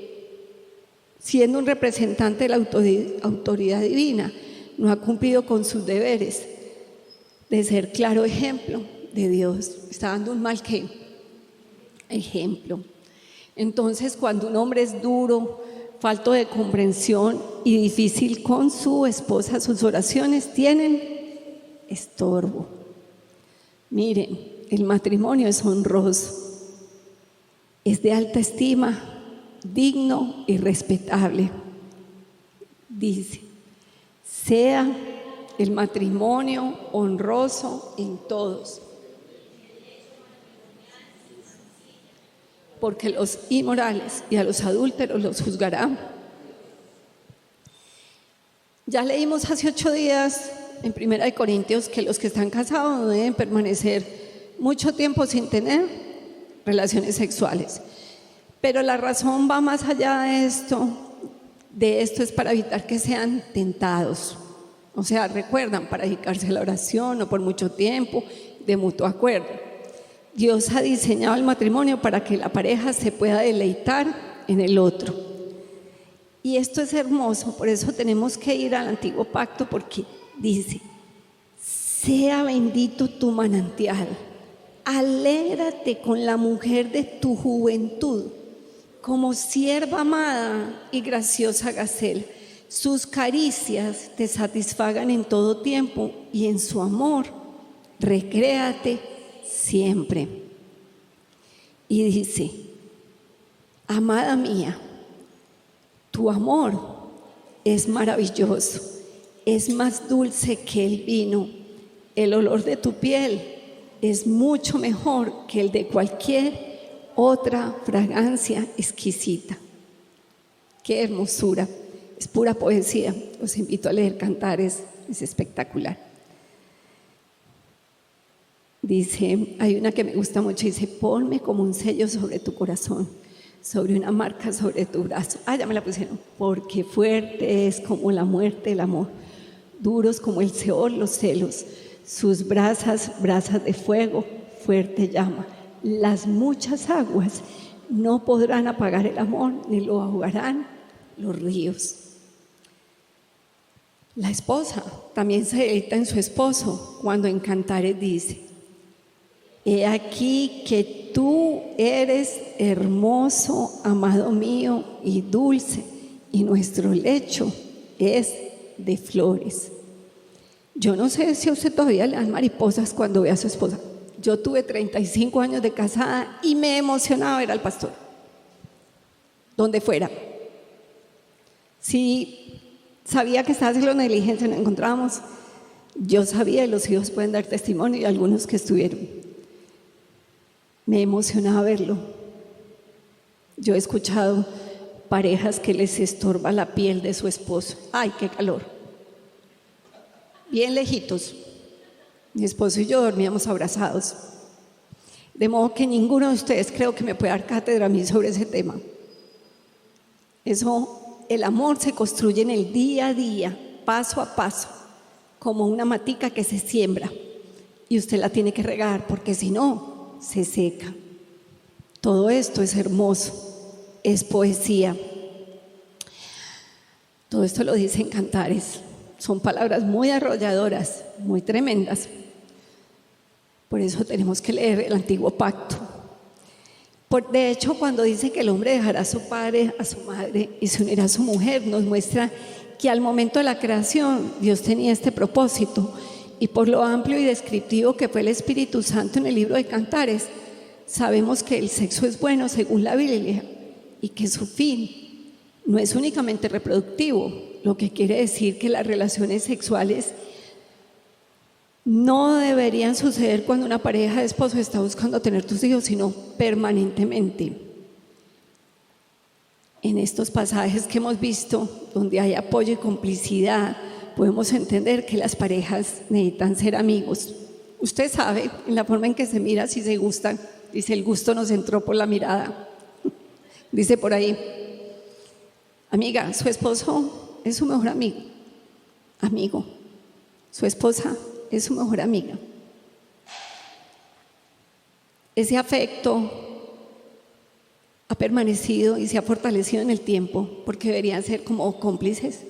siendo un representante de la autoridad divina, no ha cumplido con sus deberes de ser claro ejemplo de Dios. Está dando un mal ¿qué? Ejemplo. Entonces, cuando un hombre es duro, falto de comprensión y difícil con su esposa, sus oraciones tienen estorbo. Miren, el matrimonio es honroso, es de alta estima, digno y respetable. Dice, sea el matrimonio honroso en todos, porque los inmorales y a los adúlteros los juzgará. Ya leímos hace 8 días en 1 Corintios que los que están casados no deben permanecer mucho tiempo sin tener relaciones sexuales. Pero la razón va más allá de esto. De esto es para evitar que sean tentados. O sea, recuerdan, para dedicarse a la oración, no por mucho tiempo, de mutuo acuerdo. Dios ha diseñado el matrimonio para que la pareja se pueda deleitar en el otro. Y esto es hermoso, por eso tenemos que ir al antiguo pacto, porque dice, sea bendito tu manantial, alégrate con la mujer de tu juventud, como sierva amada y graciosa gacela. Sus caricias te satisfagan en todo tiempo y en su amor recréate siempre. Y dice, amada mía, tu amor es maravilloso, es más dulce que el vino, el olor de tu piel es mucho mejor que el de cualquier otra fragancia exquisita. Qué hermosura, es pura poesía. Los invito a leer Cantares, es espectacular. Dice, hay una que me gusta mucho, dice, ponme como un sello sobre tu corazón, sobre una marca sobre tu brazo. Ya me la pusieron. Porque fuerte es como la muerte el amor, duros como el Seol los celos, sus brasas de fuego, fuerte llama. Las muchas aguas no podrán apagar el amor, ni lo ahogarán los ríos. La esposa también se deleita en su esposo cuando en Cantares dice, he aquí que tú eres hermoso, amado mío, y dulce, y nuestro lecho es de flores. Yo no sé si a usted todavía le dan mariposas cuando ve a su esposa. Yo tuve 35 años de casada y me emocionaba ver al pastor, donde fuera. Si sabía que estaba haciendo negligencia, no encontrábamos. Yo sabía, y los hijos pueden dar testimonio, y algunos que estuvieron. Me emocionaba verlo. Yo he escuchado parejas que les estorba la piel de su esposo. ¡Ay, qué calor! bien lejitos. Mi esposo y yo dormíamos abrazados. De modo que ninguno de ustedes creo que me pueda dar cátedra a mí sobre ese tema. El amor se construye en el día a día, paso a paso, como una matica que se siembra. Y usted la tiene que regar, porque si no, se seca. Todo esto es hermoso, es poesía. Todo esto lo dicen Cantares. Son palabras muy arrolladoras, muy tremendas. Por eso tenemos que leer el Antiguo Pacto. De hecho, cuando dice que el hombre dejará a su padre, a su madre y se unirá a su mujer, nos muestra que al momento de la creación Dios tenía este propósito, y por lo amplio y descriptivo que fue el Espíritu Santo en el libro de Cantares, sabemos que el sexo es bueno según la Biblia y que su fin no es únicamente reproductivo, lo que quiere decir que las relaciones sexuales no deberían suceder cuando una pareja de esposos está buscando tener tus hijos, sino permanentemente. En estos pasajes que hemos visto, donde hay apoyo y complicidad, podemos entender que las parejas necesitan ser amigos. Usted sabe, en la forma en que se mira, si se gustan, dice, el gusto nos entró por la mirada. Dice por ahí, amiga, su esposo es su mejor amigo. Amigo, su esposa es su mejor amiga. Ese afecto ha permanecido y se ha fortalecido en el tiempo, porque deberían ser como cómplices.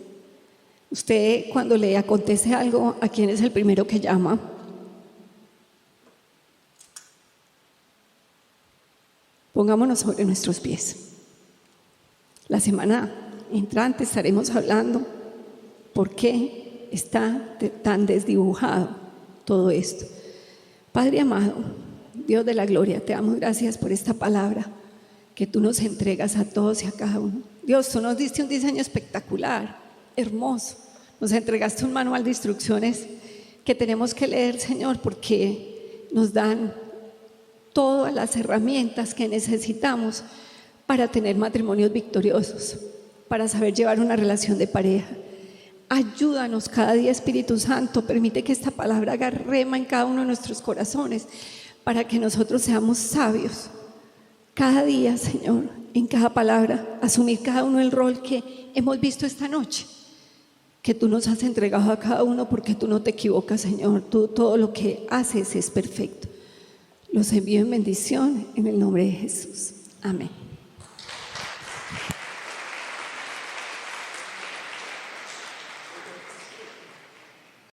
Usted, cuando le acontece algo, ¿a quién es el primero que llama? Pongámonos sobre nuestros pies. La semana entrante estaremos hablando por qué está tan desdibujado todo esto. Padre amado, Dios de la gloria, te damos gracias por esta palabra que tú nos entregas a todos y a cada uno. Dios, tú nos diste un diseño espectacular, hermoso. Nos entregaste un manual de instrucciones que tenemos que leer, Señor, porque nos dan todas las herramientas que necesitamos para tener matrimonios victoriosos, para saber llevar una relación de pareja. Ayúdanos cada día, Espíritu Santo, permite que esta palabra haga rema en cada uno de nuestros corazones, para que nosotros seamos sabios. Cada día, Señor, en cada palabra, asumir cada uno el rol que hemos visto esta noche, que tú nos has entregado a cada uno, porque tú no te equivocas, Señor. Tú todo lo que haces es perfecto. Los envío en bendición en el nombre de Jesús. Amén.